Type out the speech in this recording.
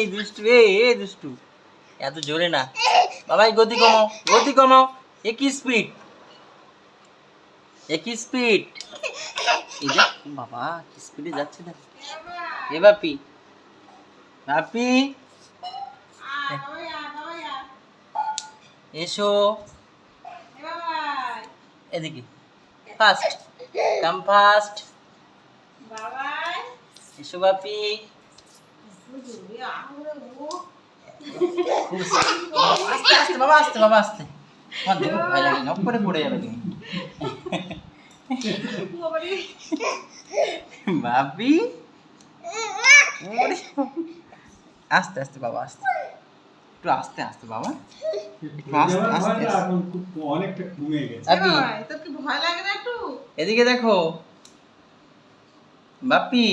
এই দুষ্টু, এ দুষ্টু, এত জোরে না বাবা, গতি কমাও, গতি কমাও। একই স্পিড, একই স্পিড। এই দেখ বাবা কি স্পিডে যাচ্ছে দেখ। এ বাপি, বাপি এসো এদিকে, ফাস্ট কাম ফাস্ট। এসো বাপি। আস্তে আস্তে বাবা, আস্তে বাবা, আস্তে। আমার দেখো ভয় লাগে, নক করে পড়ে যাবে তুমি। বাপি আস্তে আস্তে বাবা, আস্তে, একটু আস্তে আস্তে বাবা, একটু আস্তে আস্তে। অনেকটা কমে গেছে। তোর কি ভয় লাগে না একটু? এদিকে দেখো বাপি।